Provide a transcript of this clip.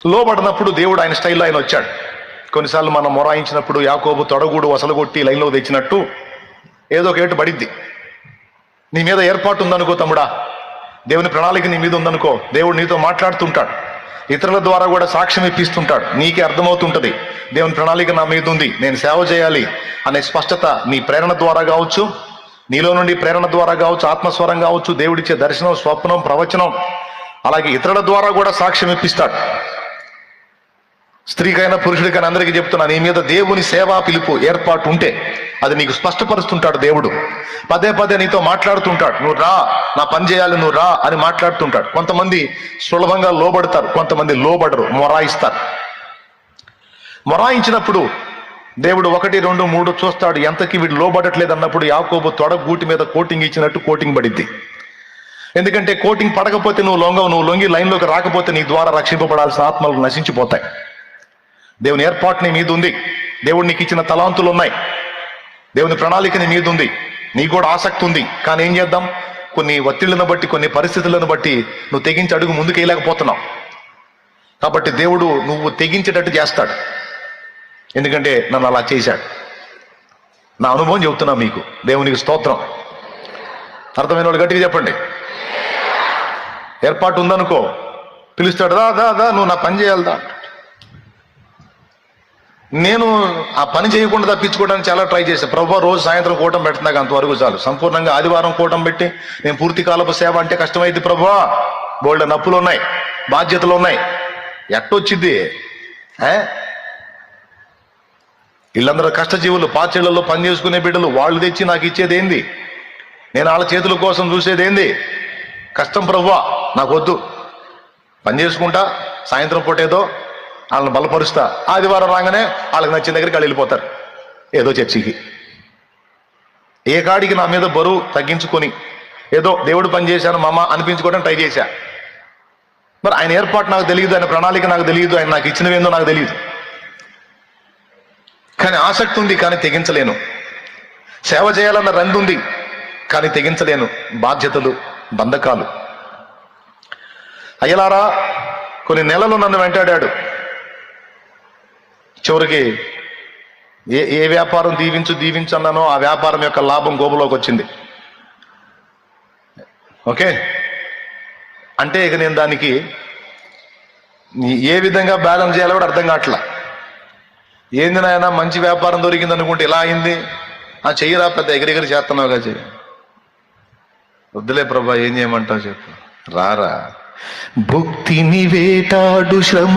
లోబడినప్పుడు దేవుడు ఆయన స్టైల్లో ఆయన వచ్చాడు. కొన్నిసార్లు మనం మొరాయించినప్పుడు యాకోబు తొడగూడు వసలగొట్టి లైన్లో తెచ్చినట్టు ఏదో ఒక ఏటు పడిద్ది. నీ మీద ఏర్పాటు ఉందనుకో తమ్ముడా, దేవుని ప్రణాళిక నీ మీద ఉందనుకో, దేవుడు నీతో మాట్లాడుతుంటాడు, ఇతరుల ద్వారా కూడా సాక్ష్యం ఇప్పిస్తుంటాడు. నీకే అర్థమవుతుంటది దేవుని ప్రణాళిక నా మీద ఉంది, నేను సేవ చేయాలి అనే స్పష్టత నీ ప్రేరణ ద్వారా కావచ్చు, నీలో నుండి ప్రేరణ ద్వారా కావచ్చు, ఆత్మస్వరం కావచ్చు, దేవుడిచ్చే దర్శనం, స్వప్నం, ప్రవచనం, అలాగే ఇతరుల ద్వారా కూడా సాక్ష్యం ఇప్పిస్తాడు. స్త్రీకైనా పురుషుడికైనా అందరికీ చెప్తున్నా, నీ మీద దేవుని సేవా పిలుపు ఏర్పాటు ఉంటే అది నీకు స్పష్టపరుస్తుంటాడు. దేవుడు పదే పదే నీతో మాట్లాడుతుంటాడు, నువ్వు రా, నా పని చేయాలి, నువ్వు రా అని మాట్లాడుతుంటాడు. కొంతమంది సులభంగా లోబడతారు, కొంతమంది లోబడరు, మొరాయిస్తారు. మొరాయించినప్పుడు దేవుడు 1, 2, 3 చూస్తాడు. ఎంతకి వీడు లోబడట్లేదు అన్నప్పుడు యాకోబు తొడ గూటి మీద కోటింగ్ ఇచ్చినట్టు కోటింగ్ పడిద్ది. ఎందుకంటే కోటింగ్ పడకపోతే నువ్వు లొంగవు, నువ్వు లొంగి లైన్లోకి రాకపోతే నీ ద్వారా రక్షింపబడాల్సిన ఆత్మలు నశించిపోతాయి. దేవుని ఏర్పాటు నీ మీద ఉంది, దేవుడు నీకు ఇచ్చిన తలాంతులు ఉన్నాయి, దేవుని ప్రణాళిక నీ మీద ఉంది, నీకు కూడా ఆసక్తి ఉంది. కానీ ఏం చేద్దాం, కొన్ని ఒత్తిళ్లను బట్టి, కొన్ని పరిస్థితులను బట్టి నువ్వు తెగించి అడుగు ముందుకు వేయలేకపోతున్నావు. కాబట్టి దేవుడు నువ్వు తెగించేటట్టు చేస్తాడు, ఎందుకంటే నన్ను అలా చేశాడు. నా అనుభవం చెబుతున్నా మీకు. దేవునికి స్తోత్రం. అర్థమైన వాళ్ళు గట్టిగా చెప్పండి. ఏర్పాటు ఉందనుకో, పిలుస్తాడు, దా దా దా నువ్వు నా పని చేయాలదా. నేను ఆ పని చేయకుండా తప్పించుకోవడానికి చాలా ట్రై చేశాను. ప్రభు రోజు సాయంత్రం కూటం పెడుతున్నాక అంతవరకు చాలు. సంపూర్ణంగా ఆదివారం కూటం పెట్టి నేను పూర్తి కాలపు సేవ అంటే కష్టమైంది ప్రభు, బోల్డ్ నప్పులు ఉన్నాయి, బాధ్యతలు ఉన్నాయి, ఎట్టొచ్చిద్ది. వీళ్ళందరూ కష్టజీవులు, పాచెళ్లలో పని చేసుకునే బిడ్డలు, వాళ్ళు తెచ్చి నాకు ఇచ్చేది ఏంది, నేను వాళ్ళ చేతుల కోసం చూసేది ఏంది, కష్టం ప్రభువా, నాకు వద్దు, పని చేసుకుంటా, సాయంత్రం పూటేదో వాళ్ళని బలపరుస్తా, ఆదివారం రాగానే వాళ్ళకి నచ్చిన దగ్గరికి వాళ్ళు వెళ్ళిపోతారు ఏదో చర్చికి. ఏ కాడికి నా మీద బరువు తగ్గించుకొని ఏదో దేవుడు పని చేశాను మామ అనిపించుకోవడం ట్రై చేశా. మరి ఆయన ఏర్పాటు నాకు తెలియదు, ఆయన ప్రణాళిక నాకు తెలియదు, ఆయన నాకు ఇచ్చినవేందో నాకు తెలియదు. కానీ ఆసక్తి ఉంది, కానీ తెగించలేను. సేవ చేయాలన్న రంది ఉంది, కానీ తెగించలేను. బాధ్యతలు, బంధకాలు. అయ్యలారా, కొన్ని నెలలు నన్ను వెంటాడాడు. చివరికి ఏ వ్యాపారం దీవించు అన్నానో ఆ వ్యాపారం యొక్క లాభం గోబులోకి వచ్చింది. ఓకే, అంటే ఇక నేను దానికి ఏ విధంగా బ్యాలెన్స్ చేయాలో కూడా అర్థం కావట్లా. ఏంది నాయన, మంచి వ్యాపారం దొరికింది అనుకుంటే ఇలా అయింది, చెయ్యరా, పెద్ద ఎగిరెగిరి చేస్తున్నావుగా, చెయ్యి. వద్దులే ప్రభా, ఏం చేయమంటావు చెప్పు, రారా. భక్తిని వేటాడు శ్రమ